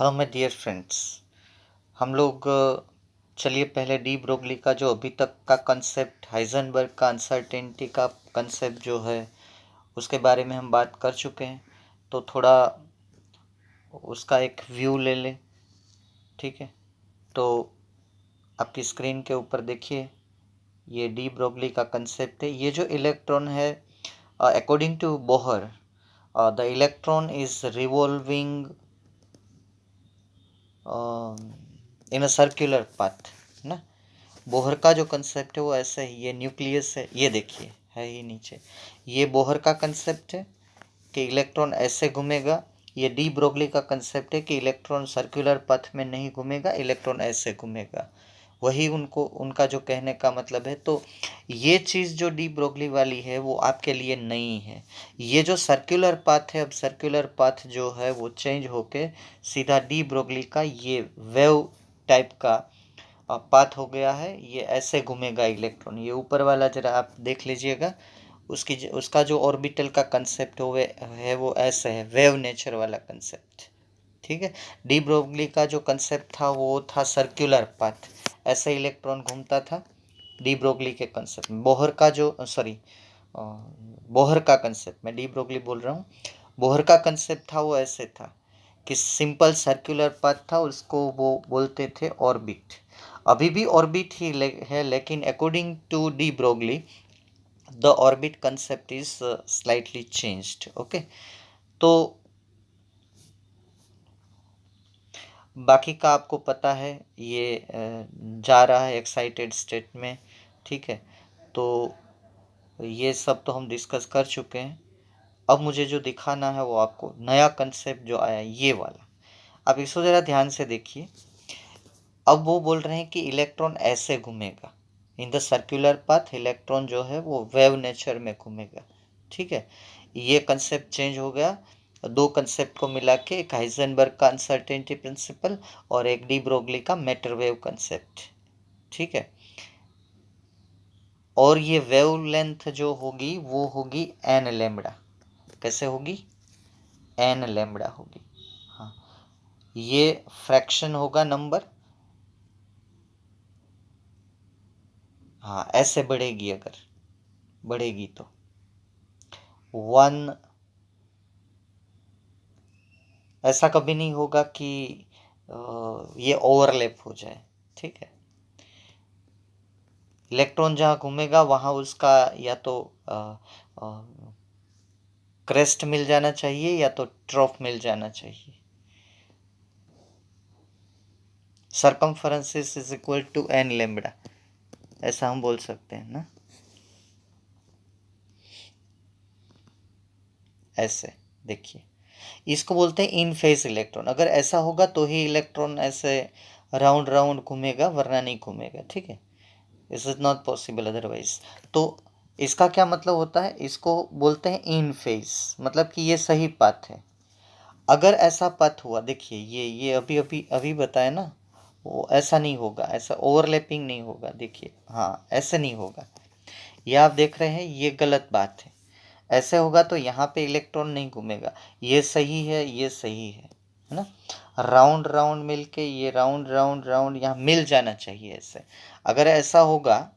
Hello my dear friends. हम लोग चलिए पहले डी ब्रोगली का जो अभी तक का कंसेप्ट, हाइजेनबर्ग का अनसर्टेनिटी का कंसेप्ट जो है उसके बारे में हम बात कर चुके हैं, तो थोड़ा उसका एक व्यू ले लें। ठीक है, तो आपकी स्क्रीन के ऊपर देखिए, ये डी ब्रोगली का कंसेप्ट है। ये जो इलेक्ट्रॉन है, according to Bohr, the electron is revolving in a circular path ना। बोहर का जो कंसेप्ट है वो ऐसा ही, ये न्यूक्लियस है, ये देखिए है ही नीचे, ये बोहर का कंसेप्ट है कि इलेक्ट्रॉन ऐसे घूमेगा। ये डी ब्रोगली का कंसेप्ट है कि इलेक्ट्रॉन सर्कुलर पथ में नहीं घूमेगा, इलेक्ट्रॉन ऐसे घूमेगा। वही उनका जो कहने का मतलब है। तो ये चीज़ जो डी ब्रोगली वाली है वो आपके लिए नई है। ये जो सर्कुलर पाथ है, अब सर्कुलर पाथ जो है वो चेंज होके सीधा डी ब्रोगली का ये वेव टाइप का पाथ हो गया है। ये ऐसे घूमेगा इलेक्ट्रॉन। ये ऊपर वाला जरा आप देख लीजिएगा, उसका जो ऑर्बिटल का कंसेप्ट है वो ऐसे है, वेव नेचर वाला कंसेप्ट। ठीक है, डी ब्रोगली का जो कंसेप्ट था वो था सर्कुलर पाथ, ऐसे इलेक्ट्रॉन घूमता था। डी ब्रोगली के कंसेप्ट में बोहर का जो बोहर का कंसेप्ट, मैं डी ब्रोगली बोल रहा हूँ, बोहर का कंसेप्ट था वो ऐसे था कि सिंपल सर्कुलर पाथ था, उसको वो बोलते थे ऑर्बिट। अभी भी ऑर्बिट ही है, लेकिन according to de Broglie the orbit concept is slightly changed. Okay, तो बाकी का आपको पता है, ये जा रहा है एक्साइटेड स्टेट में। ठीक है, तो ये सब तो हम डिस्कस कर चुके हैं। अब मुझे जो दिखाना है वो आपको नया कंसेप्ट जो आया ये वाला। अब इसको ज़रा ध्यान से देखिए। अब वो बोल रहे हैं कि इलेक्ट्रॉन ऐसे घूमेगा in the circular path, electron जो है वो वेव नेचर में घूमेगा। ठीक है, ये कंसेप्ट चेंज हो गया। दो कंसेप्ट को मिला के एक हाइजेनबर्ग का अनसर्टेनिटी प्रिंसिपल और एक डी ब्रोगली का मैटर वेव कंसेप्ट। ठीक है, और ये वेव लेंथ जो होगी वो होगी एन लैम्बडा। कैसे होगी? एन लैम्बडा होगी। हाँ, ये फ्रैक्शन होगा नंबर। हाँ, ऐसे बढ़ेगी, अगर बढ़ेगी तो 1, ऐसा कभी नहीं होगा कि ये ओवरलैप हो जाए। ठीक है, इलेक्ट्रॉन जहाँ घूमेगा वहाँ उसका या तो क्रेस्ट मिल जाना चाहिए या तो ट्रॉफ मिल जाना चाहिए। Circumference is equal to n lambda, ऐसा हम बोल सकते हैं ना। ऐसे देखिए, इसको बोलते हैं इन फेज इलेक्ट्रॉन। अगर ऐसा होगा तो ही इलेक्ट्रॉन ऐसे राउंड राउंड घूमेगा, वरना नहीं घूमेगा। ठीक है, this is not possible otherwise. तो इसका क्या मतलब होता है? इसको बोलते हैं इन फेज, मतलब कि ये सही पाथ है। अगर ऐसा पाथ हुआ, देखिए ये अभी अभी अभी बताया ना, वो ऐसा नहीं होगा, ऐसा ओवरलैपिंग नहीं होगा। देखिए, हाँ, ऐसे नहीं होगा। ये आप देख रहे हैं, ये गलत बात है। ऐसे होगा तो यहाँ पे इलेक्ट्रॉन नहीं घूमेगा। ये सही है, ये सही है ना। राउंड राउंड मिलके ये राउंड राउंड राउंड यहाँ मिल जाना चाहिए ऐसे। अगर ऐसा होगा,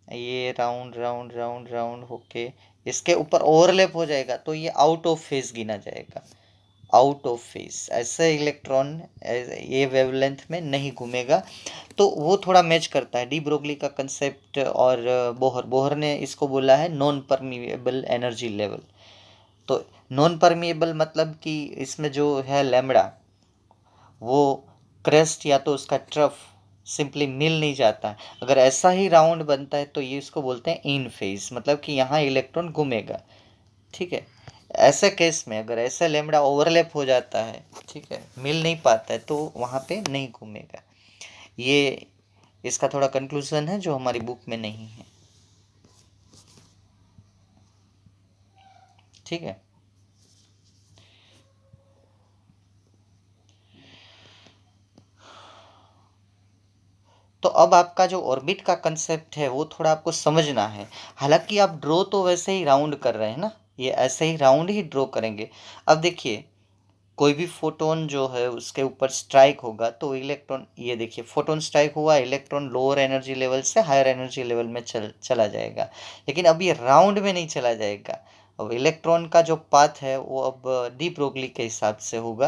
ये राउंड राउंड राउंड राउंड होके इसके ऊपर ओवरलैप हो जाएगा तो ये आउट ऑफ फेज गिना जाएगा। आउट ऑफ फेज, ऐसे इलेक्ट्रॉन ये वेवलेंथ में नहीं घूमेगा। तो वो थोड़ा मैच करता है डी ब्रोगली का कंसेप्ट और बोहर ने इसको बोला है नॉन परमिएबल एनर्जी लेवल। तो नॉन परमिएबल मतलब कि इसमें जो है लैम्बडा, वो क्रेस्ट या तो उसका ट्रफ सिंपली मिल नहीं जाता। अगर ऐसा ही राउंड बनता है तो ये इसको बोलते हैं इन फेज, मतलब कि यहाँ इलेक्ट्रॉन घूमेगा। ठीक है, ऐसे केस में अगर ऐसा लैम्बडा ओवरलैप हो जाता है, ठीक है, मिल नहीं पाता है, तो वहाँ पे नहीं घूमेगा। ये इसका थोड़ा कंक्लूजन है जो हमारी बुक में नहीं है। ठीक है, तो अब आपका जो ऑर्बिट का कंसेप्ट है वो थोड़ा आपको समझना है। हालांकि आप ड्रॉ तो वैसे ही राउंड कर रहे हैं ना, ये ऐसे ही राउंड ही ड्रॉ करेंगे। अब देखिए, कोई भी फोटोन जो है उसके ऊपर स्ट्राइक होगा तो इलेक्ट्रॉन, ये देखिए फोटोन स्ट्राइक हुआ, इलेक्ट्रॉन लोअर एनर्जी लेवल से हायर एनर्जी लेवल में चला जाएगा, लेकिन अब ये राउंड में नहीं चला जाएगा। अब इलेक्ट्रॉन का जो पाथ है वो अब डी ब्रोगली के हिसाब से होगा,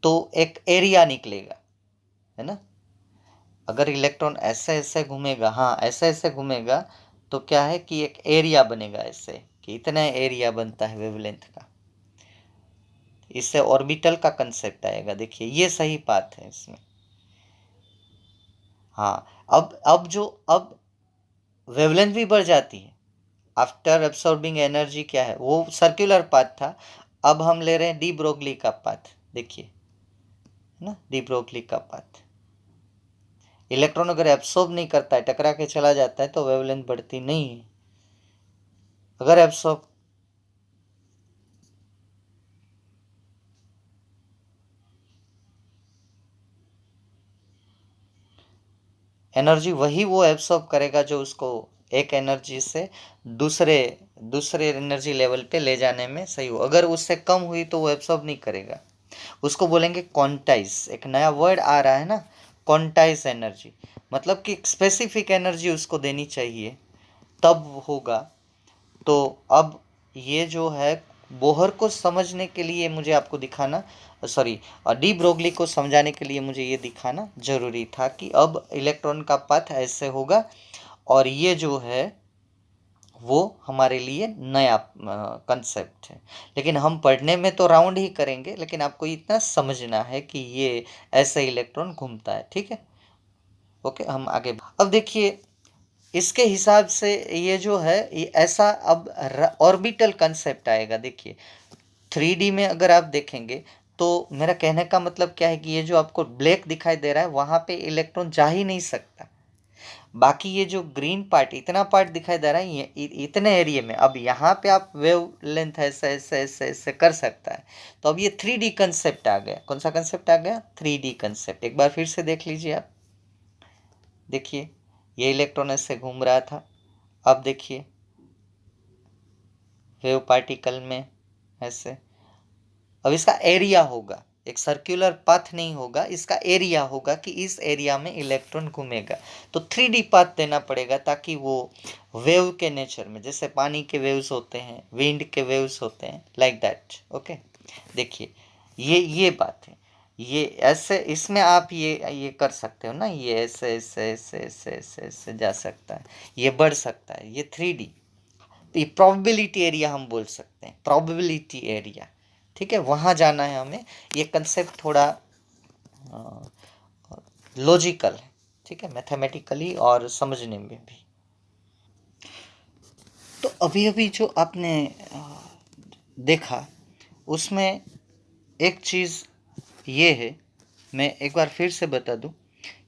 तो एक एरिया निकलेगा, है ना। अगर इलेक्ट्रॉन ऐसे ऐसे घूमेगा, हाँ ऐसे ऐसे घूमेगा, तो क्या है कि एक एरिया बनेगा, ऐसे कि इतना एरिया बनता है वेवलेंथ का। इससे ऑर्बिटल का कंसेप्ट आएगा, देखिए ये सही बात है इसमें। हाँ, अब वेवलेंथ भी बढ़ जाती है आफ्टर एब्सॉर्बिंग एनर्जी। क्या है, वो सर्कुलर पाथ था, अब हम ले रहे हैं डी ब्रोगली का पाथ, देखिए, है ना, डी ब्रोगली का पाथ। इलेक्ट्रॉन अगर एब्सॉर्ब नहीं करता है, टकरा के चला जाता है, तो वेवलेंथ बढ़ती नहीं है। अगर एब्सॉर्ब, एनर्जी वही वो एब्सॉर्ब करेगा जो उसको एक एनर्जी से दूसरे दूसरे एनर्जी लेवल पे ले जाने में सही हो। अगर उससे कम हुई तो वो एब्सॉर्ब नहीं करेगा, उसको बोलेंगे क्वांटाइज। एक नया वर्ड आ रहा है ना, क्वांटाइज एनर्जी, मतलब कि स्पेसिफिक एनर्जी उसको देनी चाहिए तब होगा। तो अब ये जो है, बोहर को समझने के लिए मुझे आपको दिखाना, सॉरी, डी ब्रोगली को समझाने के लिए मुझे ये दिखाना जरूरी था कि अब इलेक्ट्रॉन का पथ ऐसे होगा, और ये जो है वो हमारे लिए नया कंसेप्ट है। लेकिन हम पढ़ने में तो राउंड ही करेंगे, लेकिन आपको इतना समझना है कि ये ऐसे इलेक्ट्रॉन घूमता है, ठीक है। ओके, हम आगे। अब देखिए, इसके हिसाब से ये जो है, ये ऐसा अब ऑर्बिटल कंसेप्ट आएगा। देखिए 3D में अगर आप देखेंगे, तो मेरा कहने का मतलब क्या है कि ये जो आपको ब्लैक दिखाई दे रहा है, वहां पे इलेक्ट्रॉन जा ही नहीं सकता। बाकी ये जो ग्रीन पार्ट, इतना पार्ट दिखाई दे रहा है, ये इतने एरिया में, अब यहाँ पे आप वेव लेंथ ऐसे ऐसे ऐसे ऐसे कर सकता है। तो अब ये 3D कंसेप्ट आ गया। कौन सा कंसेप्ट आ गया? 3D concept. एक बार फिर से देख लीजिए आप, देखिए ये इलेक्ट्रॉन ऐसे घूम रहा था, अब देखिए वेव पार्टिकल में ऐसे। अब इसका एरिया होगा, एक सर्कुलर पाथ नहीं होगा, इसका एरिया होगा कि इस एरिया में इलेक्ट्रॉन घूमेगा। तो 3D पाथ देना पड़ेगा, ताकि वो वेव के नेचर में, जैसे पानी के वेव्स होते हैं, विंड के वेव्स होते हैं, लाइक दैट। ओके, देखिए ये बात है। ये ऐसे, इसमें आप ये कर सकते हो ना, ये ऐसे ऐसे ऐसे ऐसे ऐसे ऐसे जा सकता है, ये बढ़ सकता है, ये 3D। तो ये प्रोबेबिलिटी एरिया हम बोल सकते हैं, प्रोबेबिलिटी एरिया, ठीक है, वहाँ जाना है हमें। ये कंसेप्ट थोड़ा लॉजिकल है, ठीक है, मैथमेटिकली और समझने में भी। तो अभी अभी जो आपने देखा, उसमें एक चीज़ ये है, मैं एक बार फिर से बता दूं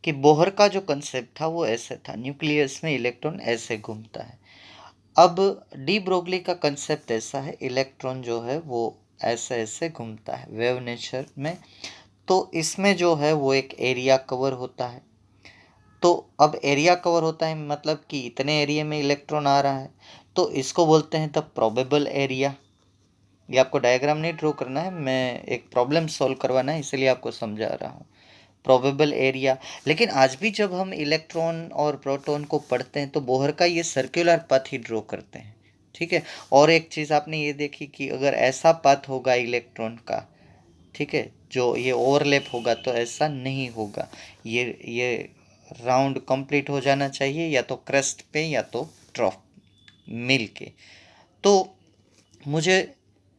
कि बोहर का जो कंसेप्ट था वो ऐसे था, न्यूक्लियस में इलेक्ट्रॉन ऐसे घूमता है। अब डी ब्रोगली का कंसेप्ट ऐसा है, इलेक्ट्रॉन जो है वो ऐसे ऐसे घूमता है वेव नेचर में। तो इसमें जो है वो एक एरिया कवर होता है। तो अब एरिया कवर होता है मतलब कि इतने एरिया में इलेक्ट्रॉन आ रहा है, तो इसको बोलते हैं द प्रोबेबल एरिया। ये आपको डायग्राम नहीं ड्रॉ करना है, मैं एक प्रॉब्लम सॉल्व करवाना है, इसलिए आपको समझा रहा हूँ, प्रोबेबल एरिया। लेकिन आज भी जब हम इलेक्ट्रॉन और प्रोटॉन को पढ़ते हैं, तो बोहर का ये सर्कुलर पथ ही ड्रॉ करते हैं, ठीक है। और एक चीज़ आपने ये देखी कि अगर ऐसा पथ होगा इलेक्ट्रॉन का, ठीक है, जो ये ओवरलैप होगा, तो ऐसा नहीं होगा। ये राउंड कंप्लीट हो जाना चाहिए, या तो क्रेस्ट पे या तो ट्रॉफ मिल के। तो मुझे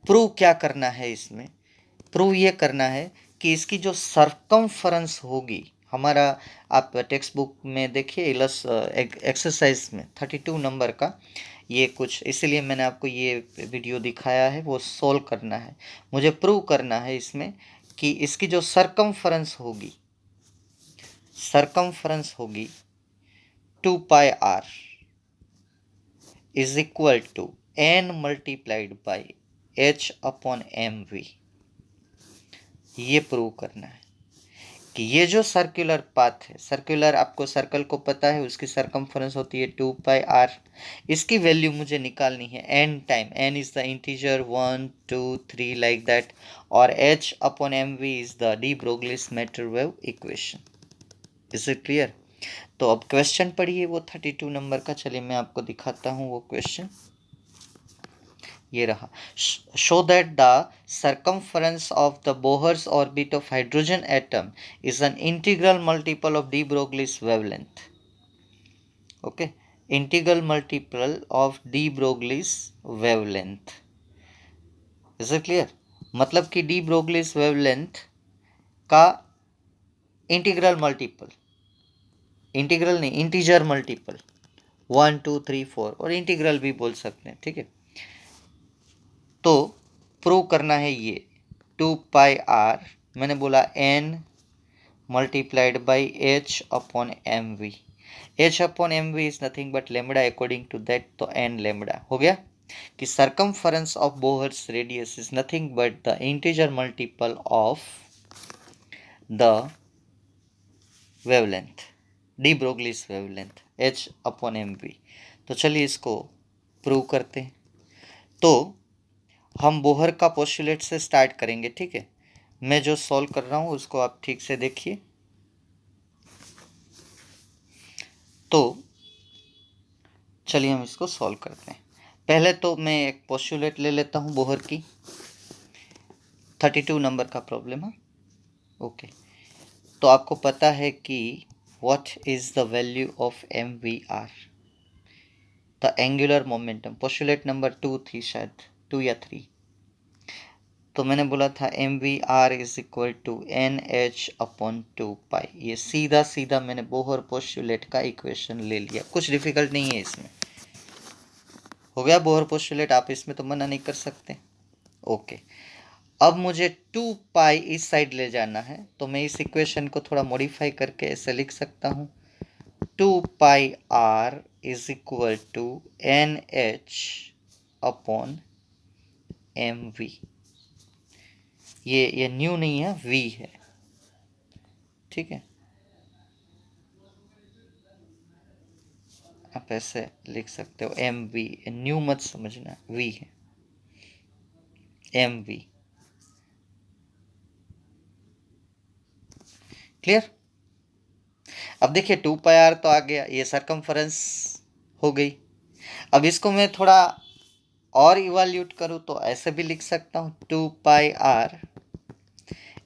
प्रूव क्या करना है इसमें? प्रूव ये करना है कि इसकी जो सरकमफरेंस होगी हमारा, आप टेक्स्ट बुक में देखिए, एक्सरसाइज में 32 नंबर का ये कुछ, इसीलिए मैंने आपको ये वीडियो दिखाया है, वो सोल्व करना है। मुझे प्रूव करना है इसमें कि इसकी जो सरकमफरेंस होगी 2πr is equal to n multiplied by h upon mv। ये प्रूव करना है इसकी ये जो सर्कुलर पाथ है, सर्कुलर आपको सर्कल को पता है, उसकी सरकमफ्रेंस होती है 2πr। इसकी वैल्यू मुझे निकालनी है n time, n is the integer 1 2 3 like that, और h upon mv is the de Broglie's matter wave equation. Is it clear? तो अब क्वेश्चन पढ़िए वो 32 नंबर का। चलिए मैं आपको दिखाता हूँ वो क्वेश्चन। ये रहा, show that the circumference of the Bohr's orbit of hydrogen atom is an integral multiple of de Broglie's wavelength. Okay, integral multiple of de Broglie's wavelength. Is it clear? मतलब कि डी ब्रोगलीस वेवलेंथ का integral multiple, integral नहीं integer multiple 1 2 3 4, और integral भी बोल सकते हैं, ठीक है। तो प्रूव करना है ये 2πr, मैंने बोला n multiplied by h upon mv। h upon mv is nothing but lambda according to that, तो n लेमडा हो गया कि circumference of Bohr's radius is nothing but the integer multiple of the wavelength, de Broglie's wavelength h upon mv। तो चलिए इसको prove करते हैं। तो हम बोहर का पोस्टुलेट से स्टार्ट करेंगे, ठीक है। मैं जो सॉल्व कर रहा हूँ उसको आप ठीक से देखिए। तो चलिए हम इसको सॉल्व करते हैं। पहले तो मैं एक पोस्टुलेट ले लेता हूँ बोहर की, 32 नंबर का प्रॉब्लम है। ओके, तो आपको पता है कि what is the value of MVR, the angular momentum. Postulate number 2 थी शायद, 2 या 3। तो मैंने बोला था MVR is equal to NH upon 2π। ये सीधा सीधा मैंने बोहर पोस्टुलेट का इक्वेशन ले लिया, कुछ डिफिकल्ट नहीं है इसमें। हो गया बोहर पोस्टुलेट, आप इसमें तो मना नहीं कर सकते। ओके, अब मुझे 2π इस साइड ले जाना है, तो मैं इस इक्वेशन को थोड़ा मॉडिफाई करके ऐसे लिख सकता हूँ 2πr is equal to NH upon MV। ये न्यू नहीं है, V है, ठीक है। आप ऐसे लिख सकते हो MV, न्यू मत समझना, V है MV। क्लियर? अब देखिए 2πr तो आ गया, ये सरकमफरेंस हो गई। अब इसको मैं थोड़ा और इवैल्यूएट करूँ तो ऐसे भी लिख सकता हूँ 2πr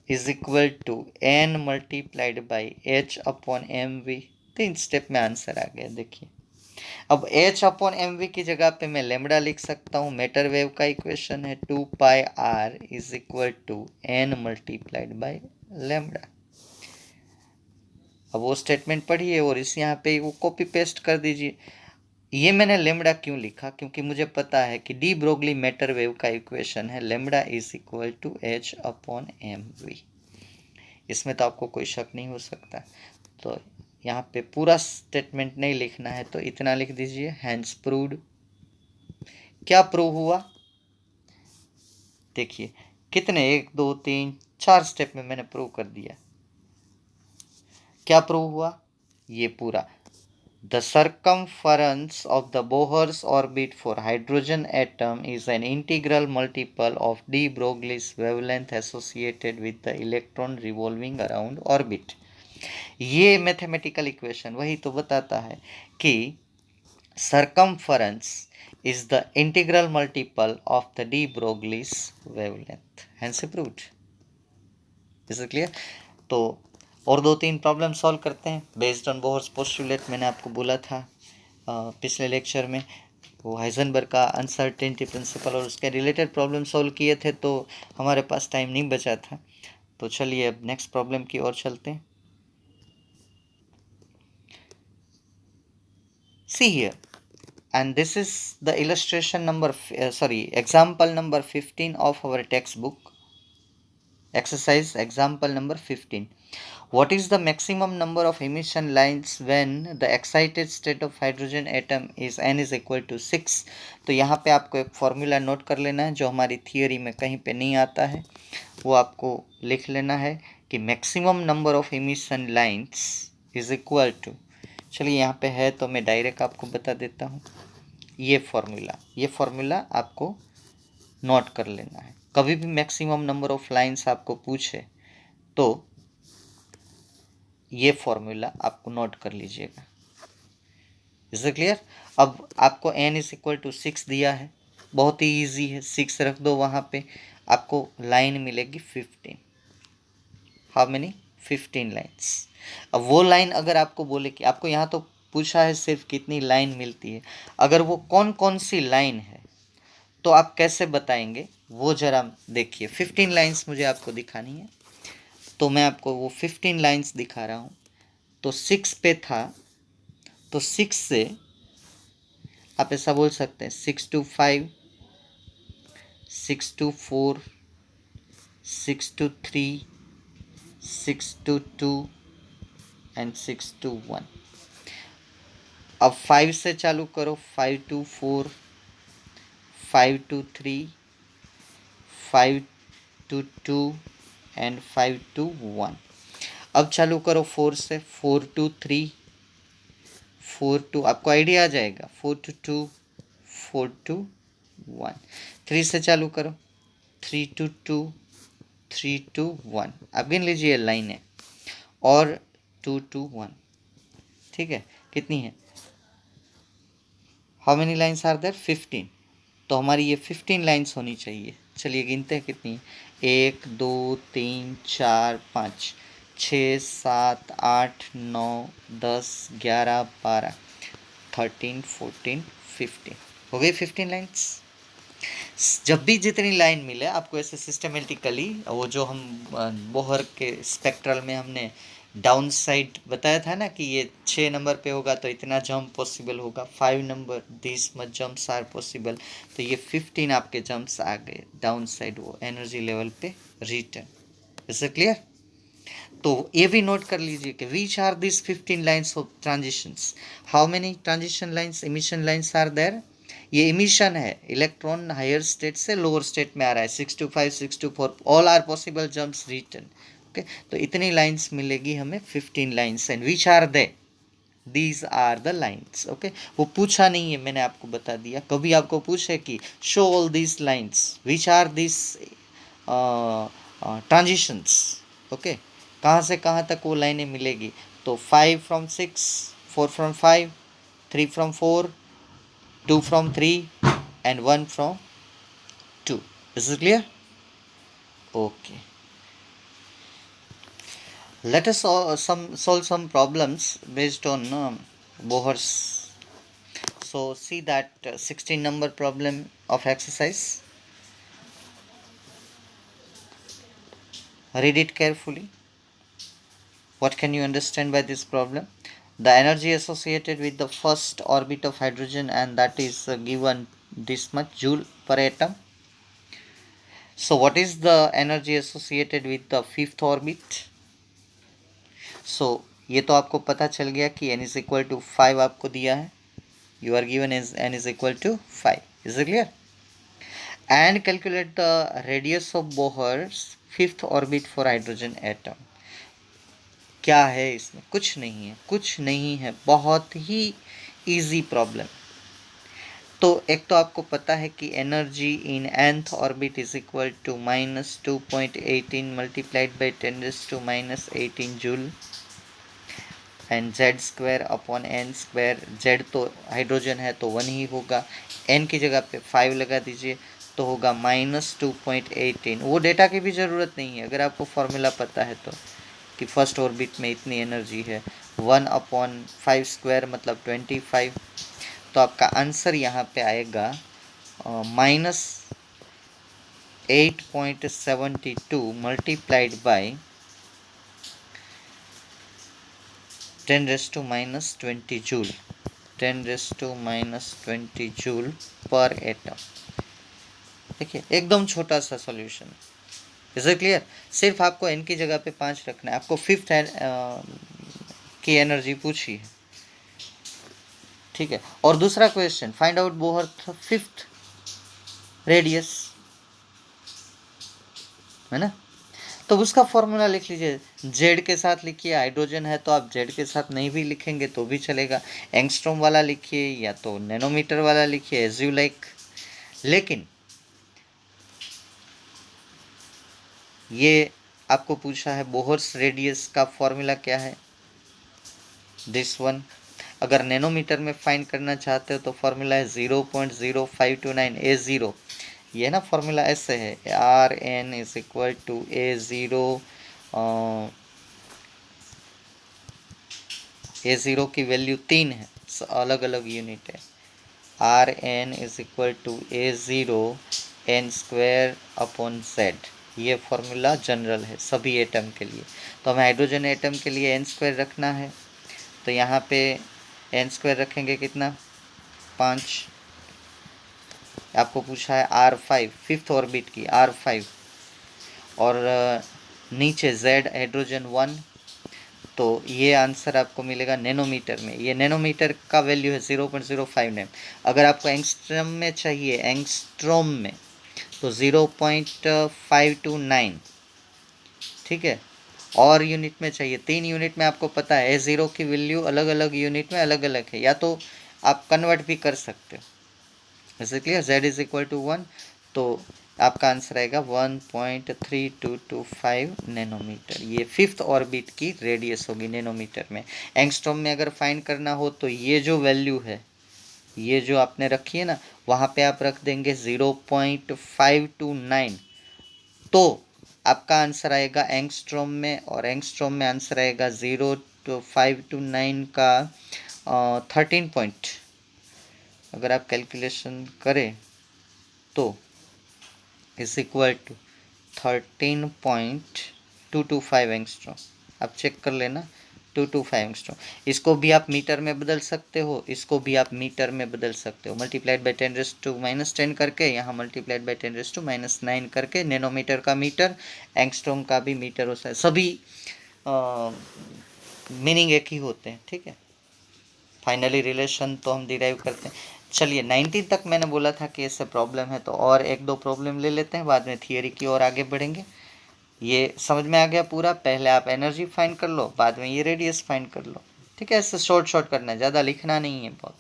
is equal to n multiplied by h upon MV। 3 step में आंसर आ गया। देखिए अब h अपॉन MV की जगह पे मैं लेमडा लिख सकता हूँ। मैटर वेव का इक्वेशन है 2πr is equal to n multiplied by lambda. अब वो स्टेटमेंट पढ़िए और इस यहाँ पे वो कॉपी पेस्ट कर दीजिए। ये मैंने लेमडा क्यों लिखा, क्योंकि मुझे पता है कि डी ब्रोगली मैटर वेव का इक्वेशन है lambda is equal to h upon MV। इसमें तो आपको कोई शक नहीं हो सकता। तो यहाँ पे पूरा स्टेटमेंट नहीं लिखना है, तो इतना लिख दीजिए, हैंस प्रूव्ड। क्या प्रूव हुआ? देखिए कितने 1 2 3 4 स्टेप में मैंने प्रूव कर दिया। क्या प्रूव हुआ? ये पूरा, the circumference of the Bohr's orbit for hydrogen atom is an integral multiple of de Broglie's wavelength associated with the electron revolving around orbit। ये मैथमेटिकल इक्वेशन वही तो बताता है कि circumference is the integral multiple of the de Broglie's wavelength, hence proved। Is it clear? तो और 2-3 problem solve करते हैं बेस्ड ऑन बोहर्स पोस्टुलेट। मैंने आपको बोला था पिछले लेक्चर में, वो हाइजेनबर्ग का अनसर्टेनिटी प्रिंसिपल और उसके रिलेटेड प्रॉब्लम सॉल्व किए थे, तो हमारे पास टाइम नहीं बचा था। तो चलिए अब नेक्स्ट प्रॉब्लम की ओर चलते हैं। See here, and this is the illustration number example number 15 of our textbook, exercise example number 15। What is the maximum number of emission lines when the excited state of hydrogen atom is n is equal to 6। तो यहाँ पे आपको एक formula note कर लेना है जो हमारी थियोरी में कहीं पे नहीं आता है, वो आपको लिख लेना है कि maximum number of emission lines is equal to, चलिए यहाँ पे है तो मैं डायरेक्ट आपको बता देता हूँ। ये फॉर्मूला आपको नोट कर लेना है। कभी भी मैक्सिमम नंबर ऑफ लाइंस आपको पूछे तो ये फॉर्मूला आपको नोट कर लीजिएगा। Is it clear? अब आपको n इज इक्वल टू 6 दिया है, बहुत ही ईजी है, 6 रख दो वहाँ पे, आपको लाइन मिलेगी 15। How many? 15 लाइन्स। अब वो लाइन अगर आपको बोले कि आपको यहाँ तो पूछा है सिर्फ कितनी लाइन मिलती है, अगर वो कौन कौन सी लाइन है तो आप कैसे बताएंगे वो जरा देखिए। 15 लाइन्स मुझे आपको दिखानी है, तो मैं आपको वो 15 लाइन्स दिखा रहा हूँ। तो 6 पे था, तो 6 से आप ऐसा बोल सकते हैं 6 to 5, 6 to 4, 6 to 3, 6 to 2 and 6 to 1। अब 5 से चालू करो, 5 to 4, 5 to 3, 5 to 2 and 5 to 1। अब चालू करो 4 से, 4 to 3, 4 to, आपको आइडिया आ जाएगा, 4 to 2, 4 to 1। 3 से चालू करो, 3 to 2, 3 to 1। आप गिन लीजिए लाइन है, और 2 to 1। ठीक है, कितनी है? How many lines are there? 15। तो हमारी ये 15 लाइन्स होनी चाहिए। चलिए गिनते हैं कितनी है। 1 2 3 4 5 6 7 8 9 10 11 12 13 14 15। हो गई 15 लाइन्स। जब भी जितनी लाइन मिले आपको ऐसे सिस्टमेटिकली, वो जो हम बोहर के स्पेक्ट्रल में हमने डाउन साइड बताया था ना कि ये 6 नंबर पे होगा तो इतना जंप पॉसिबल होगा, 5 number this much jumps are possible, तो ये 15 आपके जंप्स आ गए डाउन साइड वो एनर्जी लेवल पे रिटर्न। Is it clear? तो ये भी नोट कर लीजिए कि which are this 15 lines of transitions. How many transition lines, emission lines are there? ये इमिशन है, इलेक्ट्रॉन हायर स्टेट से लोअर स्टेट में आ रहा है, 6 to 5, 6 to 4, all are possible jumps return. Okay, तो इतनी लाइन्स मिलेगी हमें 15 lines. And which are they? These are the lines. Okay, वो पूछा नहीं है, मैंने आपको बता दिया। कभी आपको पूछे कि show all these lines, which are this transitions, okay, कहाँ से कहाँ तक वो लाइनें मिलेगी, तो 5 from 6, 4 from 5, 3 from 4, 2 from 3 and 1 from 2. Is it clear? Okay. Let us solve some problems based on Bohr's. So see that 16 number problem of exercise. Read it carefully. What can you understand by this problem? The energy associated with the first orbit of hydrogen, and that is given this much joule per atom. So what is the energy associated with the fifth orbit? So ये तो आपको पता चल गया कि n is equal to 5 आपको दिया है, you are given as n is equal to 5. Is it clear? And calculate the radius of Bohr's fifth orbit for hydrogen atom. क्या है इसमें? कुछ नहीं है, कुछ नहीं है, बहुत ही इजी प्रॉब्लम। तो एक तो आपको पता है कि energy in nth orbit is equal to -2.18 multiplied by 10⁻⁻18 joule and z² upon n²। z तो हाइड्रोजन है तो 1 ही होगा, n की जगह पे 5 लगा दीजिए तो होगा -2.18। वो डेटा की भी ज़रूरत नहीं है, अगर आपको फॉर्मूला पता है तो, कि फर्स्ट ऑर्बिट में इतनी एनर्जी है। 1/5² मतलब 25। तो आपका आंसर यहाँ पे आएगा -8.72 मल्टीप्लाइड बाई 10⁻⁻20 जूल, 10⁻⁻20 जूल पर एटम। देखिए एकदम छोटा सा सॉल्यूशन। Is it clear? सिर्फ आपको n की जगह पे 5 रखना है। आपको फिफ्थ की एनर्जी पूछी है, ठीक है। और दूसरा question, find out Bohr fifth radius, है ना। तो उसका फॉर्मूला लिख लीजिए, जेड के साथ लिखिए, हाइड्रोजन है तो आप जेड के साथ नहीं भी लिखेंगे तो भी चलेगा, एंगस्ट्रॉम वाला लिखिए या तो नैनोमीटर वाला लिखिए, एज यू लाइक। लेकिन ये आपको पूछा है बोहर्स रेडियस का फॉर्मूला क्या है, दिस वन। अगर नैनोमीटर में फाइंड करना चाहते हो तो फॉर्मूला है 0.0529 A0, ये ना फॉर्मूला ऐसे है, Rn is equal to A0 की वैल्यू 3 है, अलग अलग यूनिट है। Rn is equal to A0 n² upon z, ये फॉर्मूला जनरल है सभी एटम के लिए। तो हमें हाइड्रोजन एटम के लिए n² रखना है, तो यहाँ पे n² रखेंगे कितना, 5। आपको पूछा है R5 फिफ्थ ऑर्बिट की R5, और नीचे Z हाइड्रोजन 1, तो ये आंसर आपको मिलेगा नैनोमीटर में। ये नैनोमीटर का वैल्यू है 0.059। अगर आपको एंगस्ट्रॉम में चाहिए, एंगस्ट्रॉम में, तो 0.529, ठीक है। और यूनिट में चाहिए, 3 यूनिट में आपको पता है A0 की वैल्यू अलग अलग यूनिट में अलग अलग है, या तो आप कन्वर्ट भी कर सकते हो। ऐसे clear, Z is equal to 1, तो आपका आंसर आएगा 1.3225 नैनोमीटर। ये फिफ्थ ऑर्बिट की रेडियस होगी नैनोमीटर में। एंगस्ट्रॉम में अगर फाइंड करना हो तो ये जो वैल्यू है, ये जो आपने रखी है ना, वहाँ पे आप रख देंगे 0.529, तो आपका आंसर आएगा एंगस्ट्रॉम में, और एंगस्ट्रॉम में आंसर आएगा 0.529 का 13 पॉइंट, अगर आप कैलकुलेशन करें तो इज इक्वल टू 13.225 एंगस्ट्रॉम। आप चेक कर लेना, 225 एंगस्ट्रॉम। इसको भी आप मीटर में बदल सकते हो, इसको भी आप मीटर में बदल सकते हो, मल्टीप्लाइड बाई 10⁻⁻10 करके, यहाँ मल्टीप्लाइड बाई 10⁻⁹ करके। नैनोमीटर का मीटर, एंगस्ट्रॉम का भी मीटर होता है, सभी मीनिंग एक ही होते हैं, ठीक है। फाइनली रिलेशन तो हम डिराइव करते हैं। चलिए 19 तक मैंने बोला था कि इससे प्रॉब्लम है, तो और एक दो प्रॉब्लम ले लेते हैं, बाद में थियरी की ओर आगे बढ़ेंगे। ये समझ में आ गया पूरा, पहले आप एनर्जी फाइंड कर लो, बाद में ये रेडियस फाइंड कर लो, ठीक है। इससे शॉर्ट करना है, ज़्यादा लिखना नहीं है बहुत।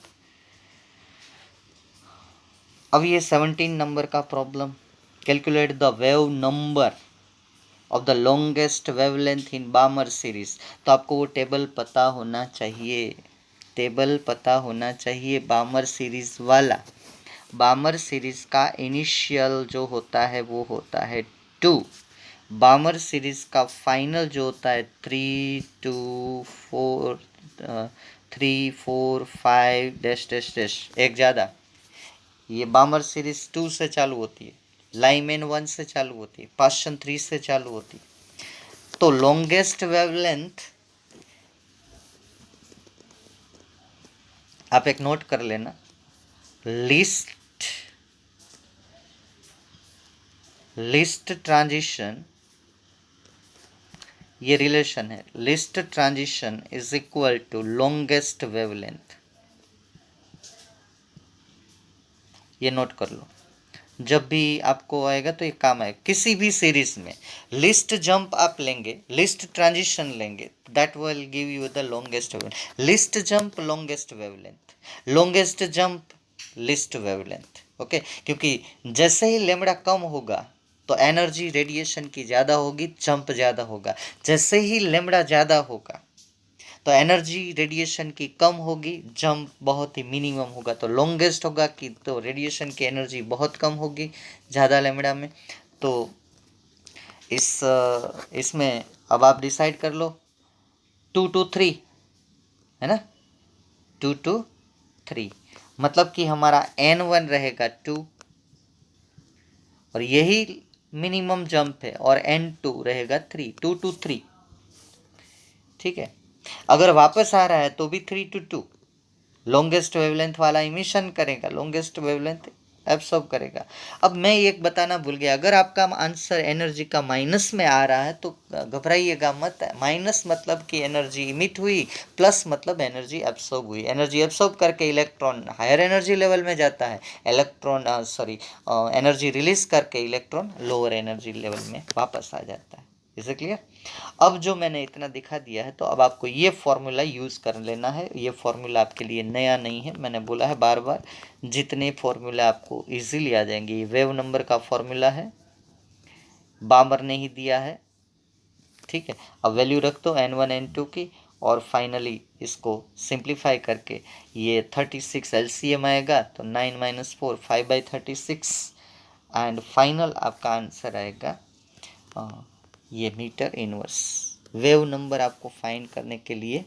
अब ये 17 नंबर का problem, calculate the wave number of the longest wavelength in बामर series. तो आपको वो टेबल पता होना चाहिए, टेबल पता होना चाहिए बामर सीरीज वाला। बामर सीरीज का इनिशियल जो होता है वो होता है 2, बामर सीरीज का फाइनल जो होता है 3 2 4 3 4 5 डैश डैश डैश, एक ज़्यादा। ये बामर सीरीज 2 से चालू होती है, लाइमेन 1 से चालू होती है, पाशन 3 से चालू होती है। तो लॉन्गेस्ट वेवलेंथ आप एक नोट कर लेना, लिस्ट ट्रांजिशन, ये रिलेशन है, least transition is equal to longest wavelength. ये नोट कर लो, जब भी आपको आएगा तो ये काम आएगा। किसी भी सीरीज में लिस्ट जंप आप लेंगे, लिस्ट ट्रांजिशन लेंगे, that will give you the longest wavelength. List jump longest wavelength, longest jump list wavelength, okay. क्योंकि जैसे ही लेमड़ा कम होगा तो एनर्जी रेडिएशन की ज़्यादा होगी, जंप ज़्यादा होगा। जैसे ही लेमड़ा ज़्यादा होगा तो एनर्जी रेडिएशन की कम होगी, जंप बहुत ही मिनिमम होगा। तो लॉन्गेस्ट होगा कि तो रेडिएशन की एनर्जी बहुत कम होगी ज़्यादा लेमड़ा में। तो इसमें अब आप डिसाइड कर लो, 2 to 3 है ना, 2 to 3, मतलब कि हमारा n1 रहेगा 2, और यही मिनिमम जंप है, और n2 रहेगा 3, 2 to 3, ठीक है। अगर वापस आ रहा है तो भी 3 to 2, लॉन्गेस्ट वेवलेंथ वाला इमिशन करेगा, लॉन्गेस्ट वेवलेंथ एब्सॉर्ब करेगा। अब मैं एक बताना भूल गया, अगर आपका आंसर एनर्जी का माइनस में आ रहा है तो घबराइएगा मत। माइनस मतलब कि एनर्जी इमिट हुई, प्लस मतलब एनर्जी एब्सॉर्ब हुई। एनर्जी एब्सॉर्ब करके इलेक्ट्रॉन हायर एनर्जी लेवल में जाता है, एनर्जी रिलीज करके इलेक्ट्रॉन लोअर एनर्जी लेवल में वापस आ जाता है। इसे क्लियर। अब जो मैंने इतना दिखा दिया है, तो अब आपको ये फॉर्मूला यूज़ कर लेना है। ये फॉर्मूला आपके लिए नया नहीं है, मैंने बोला है बार बार, जितने फॉर्मूला आपको इजीली आ जाएंगे। ये वेव नंबर का फॉर्मूला है, बामर ने ही दिया है, ठीक है। अब वैल्यू रख दो n1 n2 की, और फाइनली इसको सिंप्लीफाई करके ये 36 LCM आएगा, तो 9 - 4 5/36, एंड फाइनल आपका आंसर आएगा ये मीटर इनवर्स। वेव नंबर आपको फाइंड करने के लिए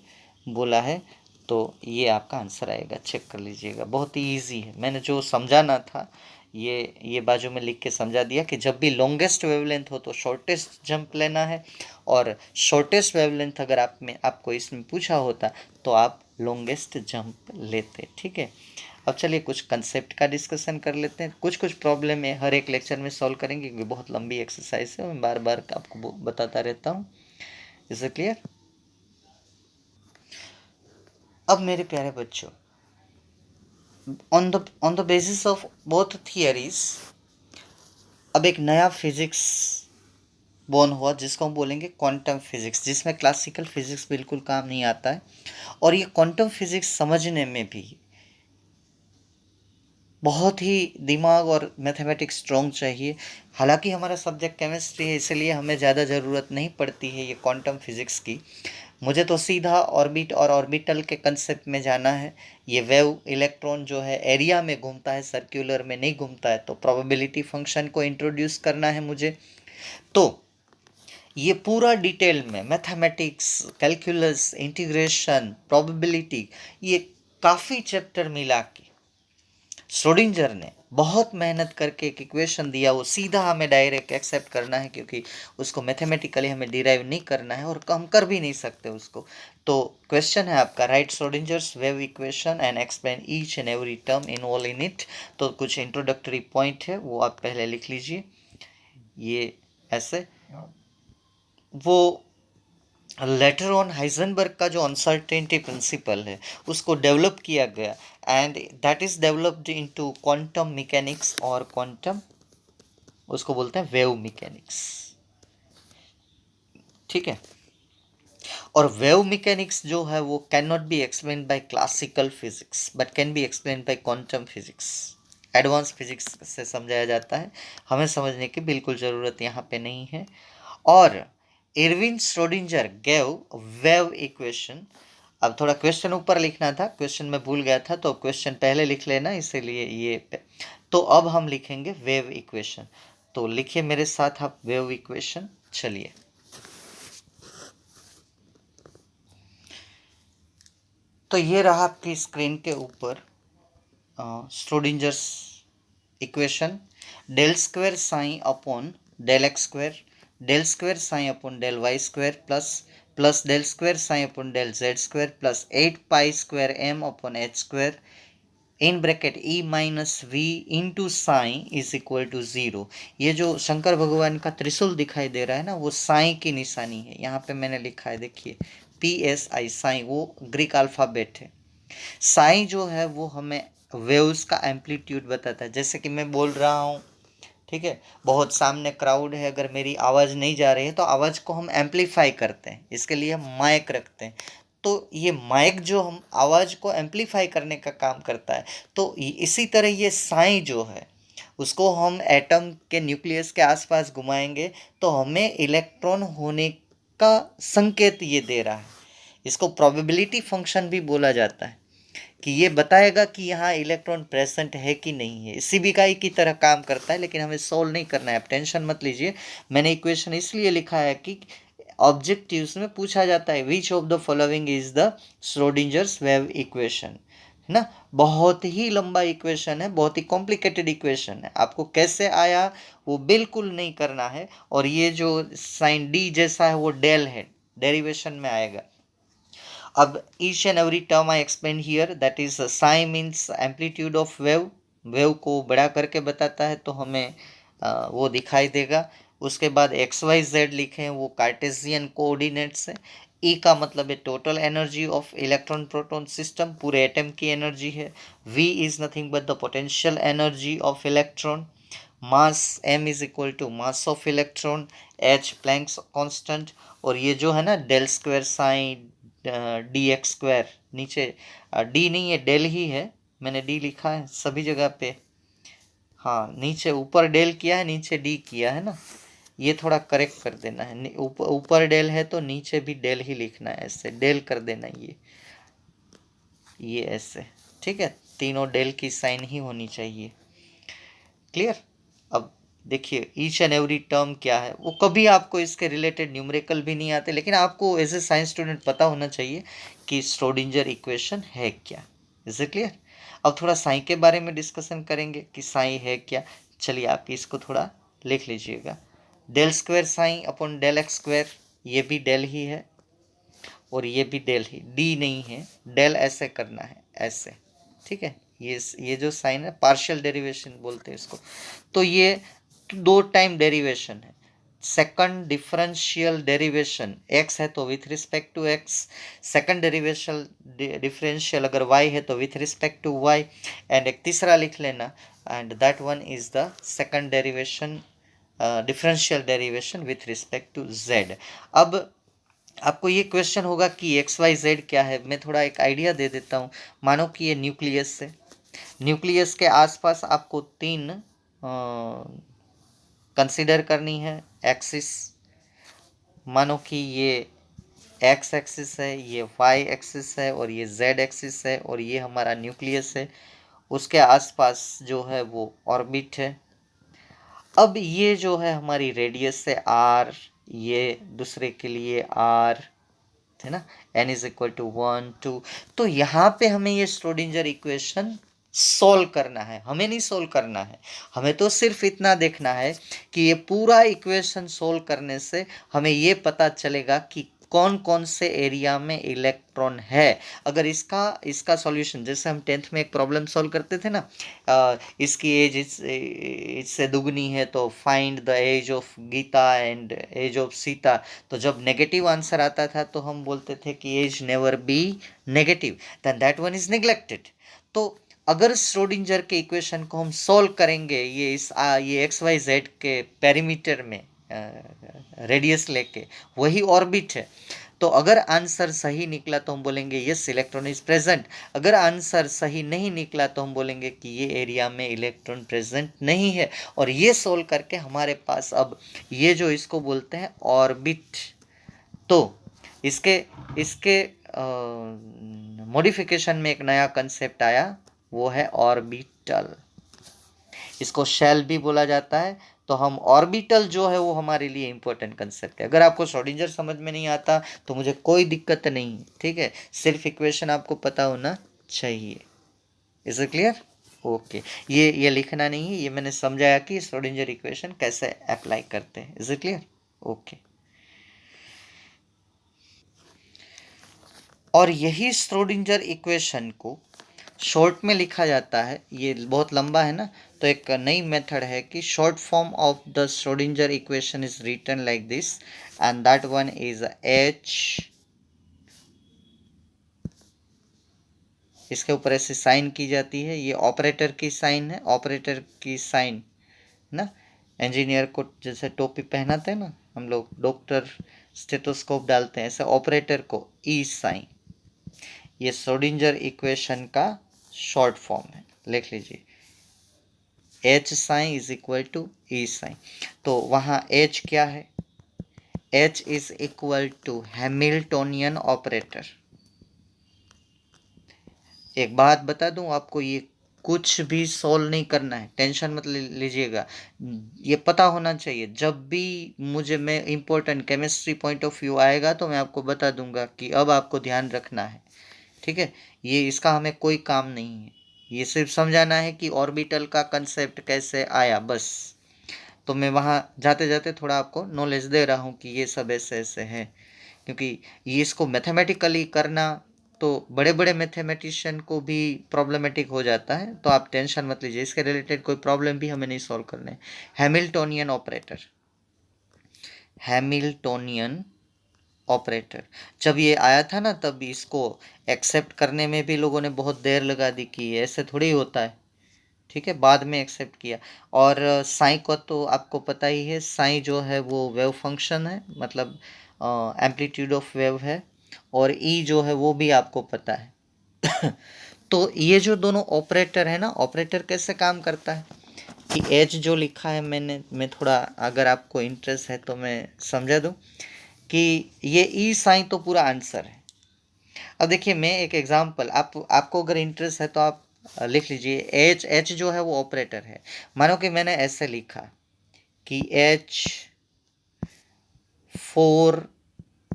बोला है, तो ये आपका आंसर आएगा, चेक कर लीजिएगा। बहुत ही इजी है, मैंने जो समझाना था ये बाजू में लिख के समझा दिया कि जब भी लॉन्गेस्ट वेवलेंथ हो तो शॉर्टेस्ट जंप लेना है, और शॉर्टेस्ट वेवलेंथ अगर आपको इसमें पूछा होता तो आप लॉन्गेस्ट जंप लेते, ठीक है। अब चलिए कुछ कंसेप्ट का डिस्कशन कर लेते हैं। कुछ प्रॉब्लम है हर एक लेक्चर में सॉल्व करेंगे, क्योंकि बहुत लंबी एक्सरसाइज है, मैं बार बार आपको बताता रहता हूँ। Is it clear? अब मेरे प्यारे बच्चों, on the basis of both theories, अब एक नया फिजिक्स बोर्न हुआ जिसको हम बोलेंगे क्वांटम फिजिक्स, जिसमें क्लासिकल फिजिक्स बिल्कुल काम नहीं आता है। और ये क्वांटम फिजिक्स समझने में भी बहुत ही दिमाग और मैथमेटिक्स स्ट्रॉन्ग चाहिए। हालांकि हमारा सब्जेक्ट केमिस्ट्री है, इसलिए हमें ज़्यादा ज़रूरत नहीं पड़ती है ये क्वांटम फिजिक्स की। मुझे तो सीधा ऑर्बिट और ऑर्बिटल के कंसेप्ट में जाना है। ये वेव इलेक्ट्रॉन जो है एरिया में घूमता है, सर्कुलर में नहीं घूमता है, तो प्रोबेबिलिटी फंक्शन को इंट्रोड्यूस करना है मुझे। तो ये पूरा डिटेल में मैथमेटिक्स, कैलकुलस, इंटीग्रेशन, प्रोबेबिलिटी, ये काफ़ी चैप्टर मिला के श्रोडिंगर ने बहुत मेहनत करके एक इक्वेशन दिया, वो सीधा हमें डायरेक्ट एक्सेप्ट करना है, क्योंकि उसको मैथमेटिकली हमें डिराइव नहीं करना है, और हम कर भी नहीं सकते उसको। तो क्वेश्चन है आपका, write Schrodinger's wave equation and explain each and every term involve in it. तो कुछ इंट्रोडक्टरी पॉइंट है वो आप पहले लिख लीजिए। ये ऐसे वो लेटर ऑन हाइजेनबर्ग का जो अनसर्टेनिटी प्रिंसिपल है उसको डेवलप किया गया, and that is developed into quantum mechanics, और क्वांटम उसको बोलते हैं वेव मैकेनिक्स, ठीक है। और वेव मैकेनिक्स जो है वो can not be explain by classical physics, but can be explain by quantum physics. Advance physics से समझाया जाता है, हमें समझने की बिल्कुल ज़रूरत यहाँ पे नहीं है। और Irwin Schrodinger gave wave equation. अब थोड़ा क्वेश्चन ऊपर लिखना था, क्वेश्चन में भूल गया था, तो क्वेश्चन पहले लिख लेना, इसीलिए ये तो अब हम लिखेंगे वेव इक्वेशन। तो लिखिए मेरे साथ आप वेव इक्वेशन। चलिए, तो ये रहा आपकी स्क्रीन के ऊपर Schrodinger's equation, del square psi upon del x square, del square psi upon del Y square, plus del square psi upon del Z square, plus 8 pi square M upon H square, in bracket E minus V into psi is equal to 0। ये जो शंकर भगवान का त्रिशूल दिखाई दे रहा है ना, वो साइन की निशानी है। यहाँ पे मैंने लिखा है, देखिए PSI साइन, वो ग्रीक अल्फ़ाबेट है। साइन जो है वो हमें वेव्स का एम्पलीट्यूड बताता है। जैसे कि मैं बोल रहा हूँ, ठीक है, बहुत सामने क्राउड है, अगर मेरी आवाज़ नहीं जा रही है तो आवाज़ को हम एम्पलीफाई करते हैं, इसके लिए हम माइक रखते हैं। तो ये माइक जो हम आवाज़ को एम्पलीफाई करने का काम करता है, तो इसी तरह ये साइन जो है उसको हम एटम के न्यूक्लियस के आसपास घुमाएंगे तो हमें इलेक्ट्रॉन होने का संकेत ये दे रहा है। इसको प्रोबेबिलिटी फंक्शन भी बोला जाता है, कि ये बताएगा कि यहाँ इलेक्ट्रॉन प्रेजेंट है कि नहीं है। सीबीकाई की तरह काम करता है, लेकिन हमें सोल्व नहीं करना है, आप टेंशन मत लीजिए। मैंने इक्वेशन इसलिए लिखा है कि ऑब्जेक्टिव्स में पूछा जाता है which of the following is the Schrodinger's wave equation, है ना। बहुत ही लंबा इक्वेशन है, बहुत ही कॉम्प्लिकेटेड इक्वेशन है, आपको कैसे आया वो बिल्कुल नहीं करना है। और ये जो साइन डी जैसा है वो डेल है, डेरिवेशन में आएगा। अब each and every term I explain here, that is psi means amplitude of wave, wave को बड़ा करके बताता है तो हमें वो दिखाई देगा। उसके बाद XYZ लिखे हैं, वो कार्टेशियन कोऑर्डिनेट्स है। E का मतलब है total energy of electron proton system, पूरे एटम की एनर्जी है। V is nothing but the potential energy of electron. Mass m is equal to mass of electron, h Planck's constant, और ये जो है ना del square psi d x square, नीचे d नहीं है डेल ही है, मैंने डी लिखा है सभी जगह पे। हाँ, नीचे ऊपर डेल किया है, नीचे डी किया है ना, ये थोड़ा करेक्ट कर देना है। ऊपर डेल है तो नीचे भी डेल ही लिखना है, ऐसे डेल कर देना ये ऐसे, ठीक है। तीनों डेल की साइन ही होनी चाहिए। क्लियर। अब देखिए ईच एंड एवरी टर्म क्या है, वो कभी आपको इसके रिलेटेड न्यूमेरिकल भी नहीं आते, लेकिन आपको एज ए साइंस स्टूडेंट पता होना चाहिए कि श्रोडिंजर इक्वेशन है क्या। Is it clear. अब थोड़ा साई के बारे में डिस्कशन करेंगे कि साई है क्या। चलिए आप इसको थोड़ा लिख लीजिएगा। Del square psi upon del x square, ये भी डेल ही है और ये भी डेल ही, डी नहीं है, डेल ऐसे करना है ऐसे, ठीक है। ये जो साइन है पार्शियल डेरिवेशन बोलते हैं इसको। तो ये दो टाइम डेरिवेशन है। सेकंड डिफरेंशियल डेरिवेशन x है तो with respect to x, second derivation differential अगर y है तो with respect to y, and एक तीसरा लिख लेना, and that one is the second derivation differential derivation with respect to z। अब आपको ये क्वेश्चन होगा कि एक्स वाई जेड क्या है, मैं थोड़ा एक आइडिया दे देता हूँ। मानो कि ये न्यूक्लियस है, न्यूक्लियस के आसपास आपको तीन कंसीडर करनी है एक्सिस। मानो कि ये एक्स एक्सिस है, ये वाई एक्सिस है और ये जेड एक्सिस है, और ये हमारा न्यूक्लियस है। उसके आसपास जो है वो ऑर्बिट है। अब ये जो है हमारी रेडियस है आर, ये दूसरे के लिए आर है ना, n इज इक्वल टू 1 2। तो यहाँ पे हमें ये श्रोडिंजर इक्वेशन सोल्व करना है, हमें नहीं सोल्व करना है, हमें तो सिर्फ इतना देखना है कि ये पूरा इक्वेशन सोल्व करने से हमें ये पता चलेगा कि कौन कौन से एरिया में इलेक्ट्रॉन है। अगर इसका इसका सॉल्यूशन, जैसे हम 10th में एक प्रॉब्लम सॉल्व करते थे ना, इसकी एज इससे दुगनी है तो find the age of Geeta and age of Sita. तो जब नेगेटिव आंसर आता था तो हम बोलते थे कि age never be negative, then that one is neglected. तो अगर श्रोडिंजर के इक्वेशन को हम सॉल्व करेंगे ये एक्स वाई जेड के पेरीमीटर में रेडियस लेके, वही ऑर्बिट है, तो अगर आंसर सही निकला तो हम बोलेंगे यस इलेक्ट्रॉन इज प्रेजेंट। अगर आंसर सही नहीं निकला तो हम बोलेंगे कि ये एरिया में इलेक्ट्रॉन प्रेजेंट नहीं है। और ये सोल्व करके हमारे पास अब ये जो इसको बोलते हैं ऑर्बिट, तो इसके इसके मॉडिफिकेशन में एक नया कंसेप्ट आया, वो है ऑर्बिटल। इसको शेल भी बोला जाता है। तो हम ऑर्बिटल जो है वो हमारे लिए इंपॉर्टेंट कंसेप्ट है। अगर आपको श्रोडिंजर समझ में नहीं आता तो मुझे कोई दिक्कत नहीं, ठीक है, सिर्फ इक्वेशन आपको पता होना चाहिए। Is it clear. ओके, ये लिखना नहीं है, ये मैंने समझाया कि श्रोडिंजर इक्वेशन कैसे अप्लाई करते हैं। Is it clear. ओके, और यही श्रोडिंजर इक्वेशन को शॉर्ट में लिखा जाता है, ये बहुत लंबा है ना, तो एक नई मेथड है कि short form of the Schrodinger equation is written like this, and that one is H, इसके ऊपर ऐसे साइन की जाती है, ये ऑपरेटर की साइन है, ऑपरेटर की साइन ना, इंजीनियर को जैसे टोपी पहनाते हैं ना हम लोग, डॉक्टर स्टेथोस्कोप डालते हैं, ऐसे ऑपरेटर को ई साइन। ये श्रोडिंजर इक्वेशन का शॉर्ट फॉर्म है, लिख लीजिए H psi is equal to E psi. तो वहाँ एच क्या है, H is equal to Hamiltonian operator. एक बात बता दूं आपको, ये कुछ भी सॉल्व नहीं करना है, टेंशन मत लीजिएगा, ये पता होना चाहिए। जब भी मुझे मैं important chemistry point of view आएगा तो मैं आपको बता दूंगा कि अब आपको ध्यान रखना है, ठीक है। ये इसका हमें कोई काम नहीं है, ये सिर्फ समझाना है कि ऑर्बिटल का कंसेप्ट कैसे आया बस। तो मैं वहाँ जाते जाते थोड़ा आपको नॉलेज दे रहा हूँ कि ये सब ऐसे ऐसे है, क्योंकि ये इसको मैथमेटिकली करना तो बड़े बड़े मैथमेटिशियन को भी प्रॉब्लमेटिक हो जाता है। तो आप टेंशन मत लीजिए, इसके रिलेटेड कोई प्रॉब्लम भी हमें नहीं सॉल्व करने। हैमिल्टोनियन ऑपरेटर, हैमिल्टोनियन ऑपरेटर जब ये आया था ना, तब इसको एक्सेप्ट करने में भी लोगों ने बहुत देर लगा दी कि ऐसे थोड़ी होता है, ठीक है, बाद में एक्सेप्ट किया। और साई को तो आपको पता ही है, साई जो है वो वेव फंक्शन है, मतलब एम्पलीट्यूड ऑफ वेव है, और ई जो है वो भी आपको पता है। तो ये जो दोनों ऑपरेटर है ना, ऑपरेटर कैसे काम करता है कि एच जो लिखा है मैंने, मैं थोड़ा अगर आपको इंटरेस्ट है तो मैं समझा दूं कि ये ई साइन तो पूरा आंसर है। अब देखिए मैं एक एग्जांपल, आपको अगर इंटरेस्ट है तो आप लिख लीजिए। एच एच जो है वो ऑपरेटर है। मानो कि मैंने ऐसे लिखा कि एच 4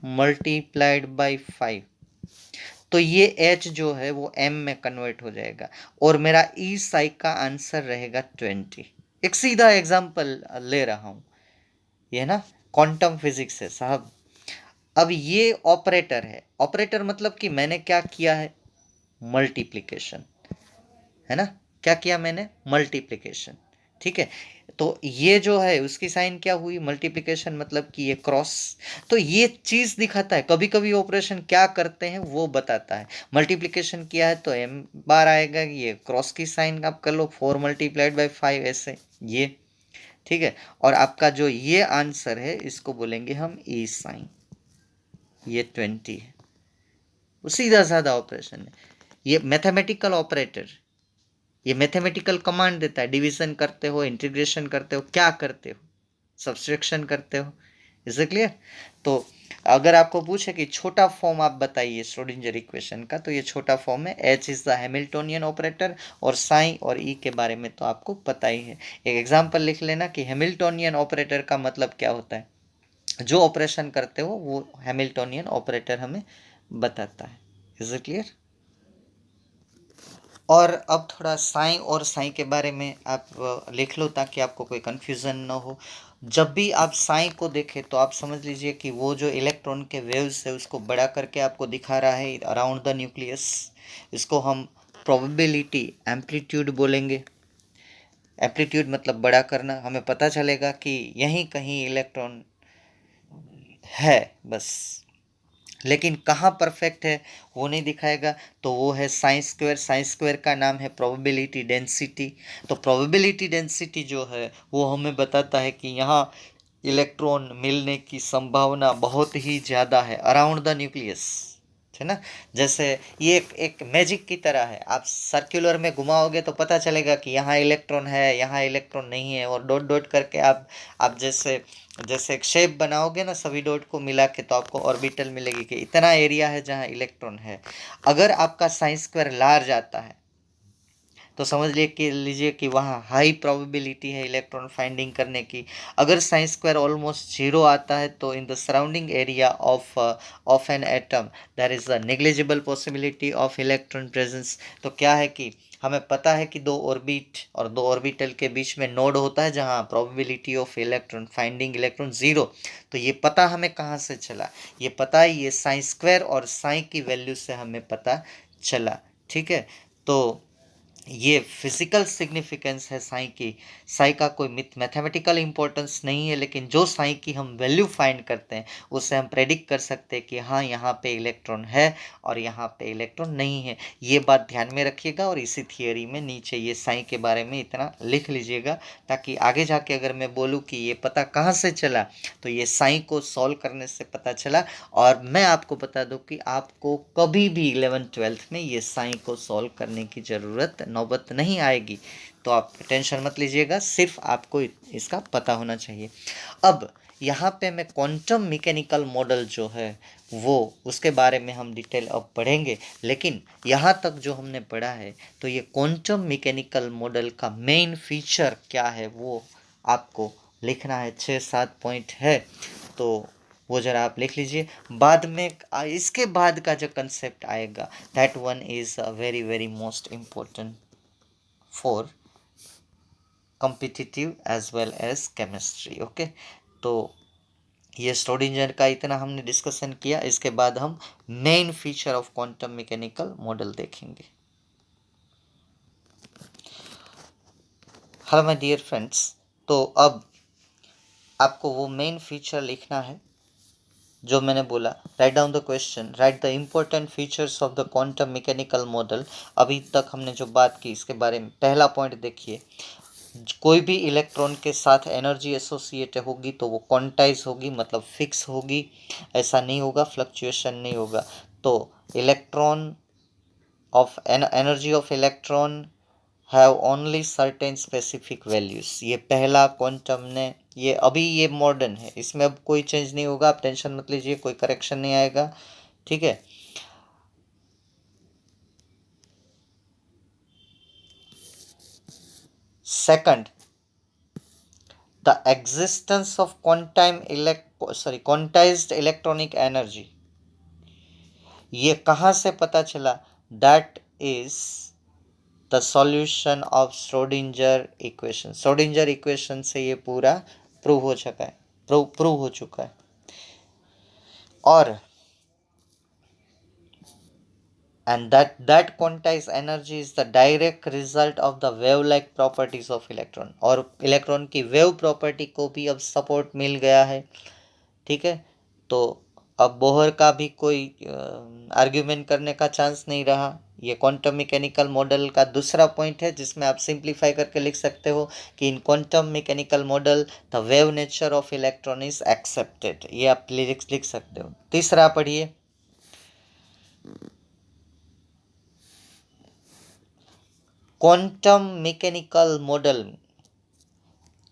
मल्टीप्लाइड बाई 5, तो ये एच जो है वो एम में कन्वर्ट हो जाएगा और मेरा ई साई का आंसर रहेगा 20। एक सीधा एग्जांपल ले रहा हूं, ये ना क्वांटम फिजिक्स है साहब। अब ये ऑपरेटर है, ऑपरेटर मतलब कि मैंने क्या किया है, मल्टीप्लिकेशन, है ना, क्या किया मैंने, मल्टीप्लिकेशन। ठीक है, तो ये जो है उसकी साइन क्या हुई, मल्टीप्लिकेशन, मतलब कि ये क्रॉस। तो ये चीज दिखाता है, कभी कभी ऑपरेशन क्या करते हैं वो बताता है। मल्टीप्लिकेशन किया है तो एम बार आएगा, ये क्रॉस की साइन आप कर लो, 4 मल्टीप्लाइड बाई 5 ऐसे ये। ठीक है, और आपका जो ये आंसर है इसको बोलेंगे हम ई साइन, ये 20 है। सीधा साधा ऑपरेशन है ये, मैथमेटिकल ऑपरेटर। ये मैथमेटिकल कमांड देता है, डिवीजन करते हो, इंटीग्रेशन करते हो, क्या करते हो, सब्सट्रैक्शन करते हो। Is it clear? तो अगर आपको पूछे कि छोटा फॉर्म आप बताइए श्रोडिंगर इक्वेशन का, तो ये छोटा फॉर्म है, H is the Hamiltonian operator, और साइन और ई के बारे में तो आपको पता ही है। एक एग्जांपल लिख लेना कि हैमिल्टोनियन ऑपरेटर का मतलब क्या होता है, जो ऑपरेशन करते हो वो हैमिल्टोनियन ऑपरेटर हमें बताता है। Is it clear? और अब थोड़ा साइन और साइन के बारे में आप लिख लो ताकि आपको कोई कन्फ्यूज़न ना हो। जब भी आप साइन को देखें तो आप समझ लीजिए कि वो जो इलेक्ट्रॉन के वेव्स है उसको बड़ा करके आपको दिखा रहा है अराउंड द न्यूक्लियस। इसको हम प्रोबेबिलिटी एम्पलीट्यूड बोलेंगे। एम्पलीट्यूड मतलब बड़ा करना, हमें पता चलेगा कि यहीं कहीं इलेक्ट्रॉन है बस, लेकिन कहाँ परफेक्ट है वो नहीं दिखाएगा। तो वो है साइन स्क्वायर, साइन स्क्वायर का नाम है प्रोबेबिलिटी डेंसिटी। तो प्रोबेबिलिटी डेंसिटी जो है वो हमें बताता है कि यहाँ इलेक्ट्रॉन मिलने की संभावना बहुत ही ज़्यादा है अराउंड द न्यूक्लियस, है ना। जैसे ये एक मैजिक की तरह है, आप सर्कुलर में घुमाओगे तो पता चलेगा कि यहाँ इलेक्ट्रॉन है, यहाँ इलेक्ट्रॉन नहीं है, और डॉट डॉट करके आप जैसे जैसे एक शेप बनाओगे ना सभी डॉट को मिला के, तो आपको ऑर्बिटल मिलेगी कि इतना एरिया है जहाँ इलेक्ट्रॉन है। अगर आपका साइन स्क्वायर लार्ज आता है तो समझ लीजिए कि वहाँ हाई प्रोबेबिलिटी है इलेक्ट्रॉन फाइंडिंग करने की। अगर साइन स्क्वायर ऑलमोस्ट जीरो आता है तो in the surrounding area of an atom there is a negligible possibility of electron presence. तो क्या है कि हमें पता है कि दो ऑर्बिट और दो ऑर्बिटल के बीच में नोड होता है जहाँ probability of electron finding electron zero. तो ये पता हमें कहाँ से चला, ये पता है ये साइन स्क्वायर और साइन की वैल्यू से हमें पता चला। ठीक है, तो ये फिजिकल सिग्निफिकेंस है साई की। साई का कोई मैथमेटिकल इंपॉर्टेंस नहीं है, लेकिन जो साई की हम वैल्यू फाइंड करते हैं उससे हम प्रेडिक्ट कर सकते हैं कि हाँ यहाँ पे इलेक्ट्रॉन है और यहाँ पे इलेक्ट्रॉन नहीं है। ये बात ध्यान में रखिएगा और इसी थियोरी में नीचे ये साई के बारे में इतना लिख लीजिएगा, ताकि आगे जाके अगर मैं बोलूँ कि ये पता कहाँ से चला तो ये साई को सॉल्व करने से पता चला। और मैं आपको बता दूं कि आपको कभी भी 11th-12th में ये साइन को सॉल्व करने की ज़रूरत नौबत नहीं आएगी। तो आप टेंशन मत लीजिएगा, सिर्फ आपको इसका पता होना चाहिए। अब यहाँ पे मैं क्वांटम मैकेनिकल मॉडल जो है वो उसके बारे में हम डिटेल अब पढ़ेंगे, लेकिन यहाँ तक जो हमने पढ़ा है तो ये क्वांटम मैकेनिकल मॉडल का मेन फीचर क्या है वो आपको लिखना है। 6-7 पॉइंट है, तो वो जरा आप लिख लीजिए। बाद में इसके बाद का जो कंसेप्ट आएगा that one is very very most important for competitive as well as chemistry. Okay, तो ये श्रोडिंगर का इतना हमने डिस्कशन किया, इसके बाद हम main feature of quantum mechanical model देखेंगे। हेलो माय डियर फ्रेंड्स, तो अब आपको वो मेन फीचर लिखना है जो मैंने बोला, write down the question, right the important features of the quantum mechanical model. अभी तक हमने जो बात की इसके बारे में पहला पॉइंट देखिए, कोई भी इलेक्ट्रॉन के साथ एनर्जी एसोसिएट होगी तो वो क्वांटाइज होगी, मतलब फिक्स होगी, ऐसा नहीं होगा, फ्लक्चुएशन नहीं होगा। तो electron of energy of electron have only certain specific values. ये पहला क्वांटम ने, ये अभी ये मॉडर्न है, इसमें अब कोई चेंज नहीं होगा, आप टेंशन मत लीजिए, कोई करेक्शन नहीं आएगा, ठीक है। Second, the existence of quantized electronic energy, ये कहाँ से पता चला? That is the solution of Schrödinger equation. Schrödinger equation से ये पूरा प्रूव हो चुका है, प्रूव हो चुका है। और and that quantized energy is the direct result of the wave like properties of electron। और इलेक्ट्रॉन की वेव प्रॉपर्टी को भी अब सपोर्ट मिल गया है, ठीक है। तो अब बोहर का भी कोई आर्ग्यूमेंट करने का चांस नहीं रहा। ये क्वांटम मैकेनिकल मॉडल का दूसरा पॉइंट है, जिसमें आप सिंप्लीफाई करके लिख सकते हो कि इन quantum mechanical model the wave nature of electron is accepted, ये आप लिख सकते हो। तीसरा पढ़िए, क्वांटम मैकेनिकल मॉडल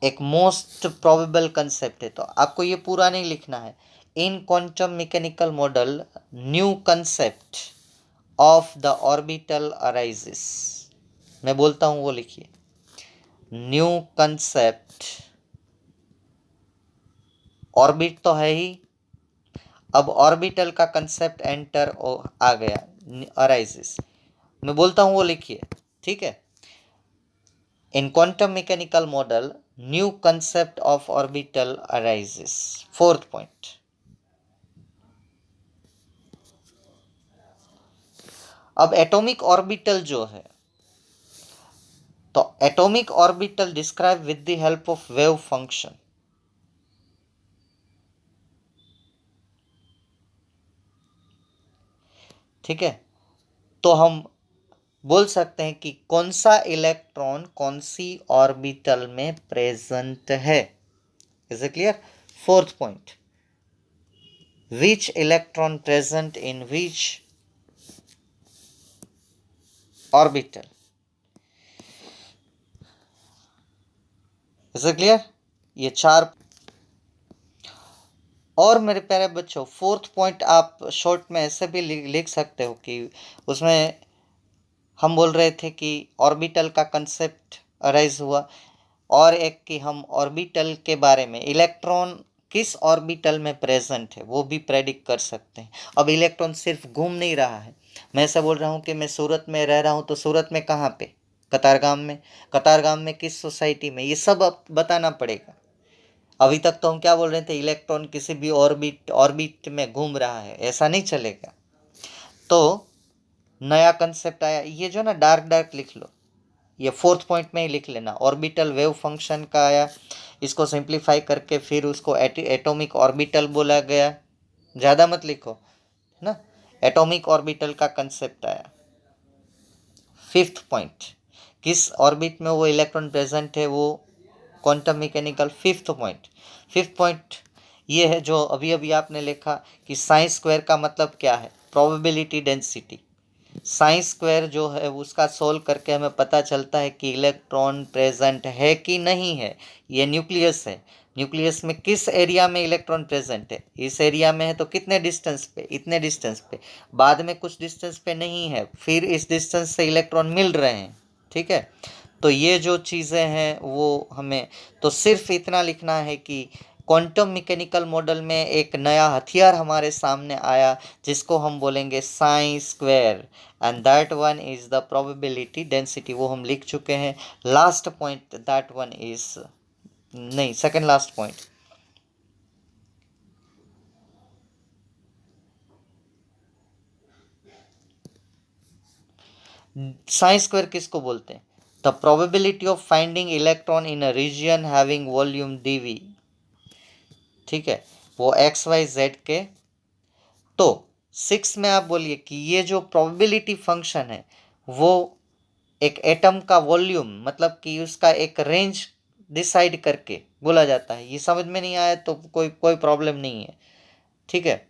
एक मोस्ट प्रोबेबल कंसेप्ट है, तो आपको ये पूरा नहीं लिखना है। इन quantum mechanical model new concept of the orbital arises, मैं बोलता हूं वो लिखिए, न्यू कंसेप्ट, ऑर्बिट तो है ही, अब ऑर्बिटल का कंसेप्ट एंटर आ गया, अराइजेस, मैं बोलता हूं वो लिखिए, ठीक है। In quantum mechanical model, new concept of orbital arises। Fourth point, अब एटॉमिक ऑर्बिटल जो है, तो atomic orbital describe with the help of wave function. ठीक है, तो हम बोल सकते हैं कि कौन सा इलेक्ट्रॉन कौन सी ऑर्बिटल में प्रेजेंट है। Is it clear? Fourth point, which electron present in which orbital. Is it clear? ये चार। और मेरे प्यारे बच्चों, फोर्थ पॉइंट आप शॉर्ट में ऐसे भी लिख सकते हो कि उसमें हम बोल रहे थे कि ऑर्बिटल का कंसेप्ट अराइज हुआ, और एक कि हम ऑर्बिटल के बारे में, इलेक्ट्रॉन किस ऑर्बिटल में प्रेजेंट है वो भी प्रेडिक्ट कर सकते हैं। अब इलेक्ट्रॉन सिर्फ घूम नहीं रहा है, मैं ऐसा बोल रहा हूँ कि मैं सूरत में रह रहा हूँ, तो सूरत में कहाँ पे? कतारगाम में। कतारगाम में किस सोसाइटी में, ये सब अब बताना पड़ेगा। अभी तक तो हम क्या बोल रहे थे, इलेक्ट्रॉन किसी भी ऑर्बिट में घूम रहा है, ऐसा नहीं चलेगा। तो नया कंसेप्ट आया, ये जो ना डार्क डार्क लिख लो, ये फोर्थ पॉइंट में ही लिख लेना, ऑर्बिटल वेव फंक्शन का आया, इसको सिंप्लीफाई करके फिर उसको एटॉमिक ऑर्बिटल बोला गया, ज़्यादा मत लिखो ना, एटॉमिक ऑर्बिटल का कंसेप्ट आया। फिफ्थ पॉइंट, किस ऑर्बिट में वो इलेक्ट्रॉन प्रेजेंट है, वो क्वांटम मैकेनिकल। फिफ्थ पॉइंट ये है जो अभी अभी आपने लिखा कि साइन स्क्वायर का मतलब क्या है, प्रोबेबिलिटी डेंसिटी। साइन स्क्वायर जो है उसका सोल्व करके हमें पता चलता है कि इलेक्ट्रॉन प्रेजेंट है कि नहीं है। ये न्यूक्लियस है, न्यूक्लियस में किस एरिया में इलेक्ट्रॉन प्रेजेंट है, इस एरिया में है तो कितने डिस्टेंस पे, इतने डिस्टेंस पे, बाद में कुछ डिस्टेंस पे नहीं है, फिर इस डिस्टेंस से इलेक्ट्रॉन मिल रहे हैं, ठीक है। तो ये जो चीज़ें हैं वो हमें, तो सिर्फ इतना लिखना है कि क्वांटम मैकेनिकल मॉडल में एक नया हथियार हमारे सामने आया, जिसको हम बोलेंगे psi square, and that one is the probability density, वो हम लिख चुके हैं। Last point, that one is, नहीं, second last point, psi square किसको बोलते हैं? The probability of finding electron in a region having volume dv, ठीक है, वो एक्स वाई जेड के तो 6 में आप बोलिए कि ये जो प्रोबेबिलिटी फंक्शन है वो एक एटम का वॉल्यूम मतलब कि उसका एक रेंज डिसाइड करके बोला जाता है। ये समझ में नहीं आया तो कोई कोई प्रॉब्लम नहीं है, ठीक है।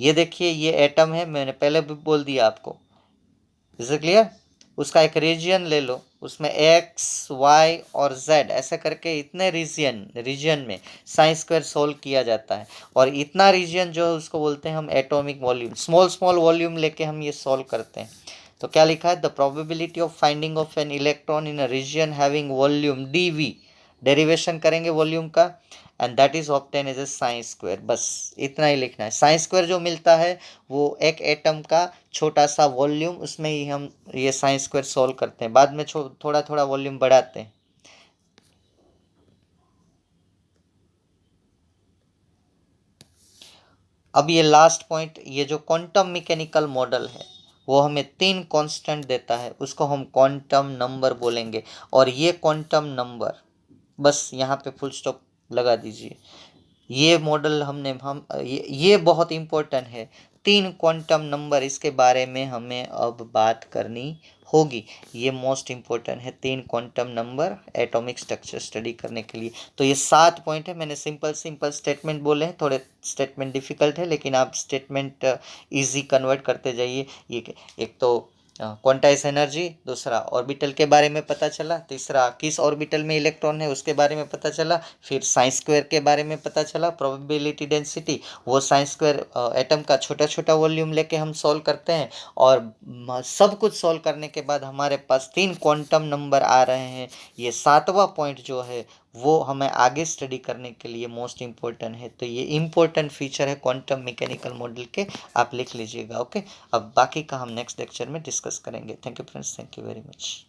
ये देखिए ये एटम है, मैंने पहले भी बोल दिया आपको, इज इट क्लियर। उसका एक रीजन ले लो, उसमें एक्स वाई और जेड ऐसे करके इतने रीजन में साइंस स्क्वायर सोल्व किया जाता है। और इतना रीजन जो है उसको बोलते हैं हम atomic volume, small small volume लेके हम ये सोल्व करते हैं। तो क्या लिखा है, the probability of finding of an electron in a region having volume dv, derivation करेंगे वॉल्यूम का, and that is obtain as a साइंस स्क्वायर। बस इतना ही लिखना है। साइंस स्क्वायर जो मिलता है वो एक एटम का छोटा सा वॉल्यूम, उसमें ही हम ये साइंस स्क्वायर सोल्व करते हैं, बाद में थोड़ा थोड़ा वॉल्यूम बढ़ाते हैं। अब ये लास्ट पॉइंट, ये जो क्वांटम मैकेनिकल मॉडल है वो हमें 3 कांस्टेंट देता है, उसको हम क्वांटम नंबर बोलेंगे। और ये क्वांटम नंबर, बस यहाँ पे फुल स्टॉप लगा दीजिए। ये मॉडल ये बहुत इम्पोर्टेंट है। 3 क्वांटम नंबर, इसके बारे में हमें अब बात करनी होगी। ये मोस्ट इम्पोर्टेंट है, 3 quantum number atomic structure study करने के लिए। तो ये 7 पॉइंट है, मैंने सिंपल सिंपल स्टेटमेंट बोले हैं, थोड़े स्टेटमेंट डिफिकल्ट है लेकिन आप स्टेटमेंट इजी कन्वर्ट करते जाइए। ये एक तो क्वांटाइज एनर्जी, दूसरा ऑर्बिटल के बारे में पता चला, तीसरा किस ऑर्बिटल में इलेक्ट्रॉन है उसके बारे में पता चला, फिर साइंस स्क्वायर के बारे में पता चला, प्रोबेबिलिटी डेंसिटी, वो साइंस स्क्वायर एटम का छोटा छोटा वॉल्यूम लेके हम सॉल्व करते हैं। और सब कुछ सॉल्व करने के बाद हमारे पास 3 क्वांटम नंबर आ रहे हैं। ये 7वां पॉइंट जो है वो हमें आगे स्टडी करने के लिए मोस्ट इम्पोर्टेंट है। तो ये इम्पोर्टेंट फीचर है क्वांटम मैकेनिकल मॉडल के, आप लिख लीजिएगा। ओके, अब बाकी का हम नेक्स्ट लेक्चर में डिस्कस करेंगे। Thank you friends, thank you very much.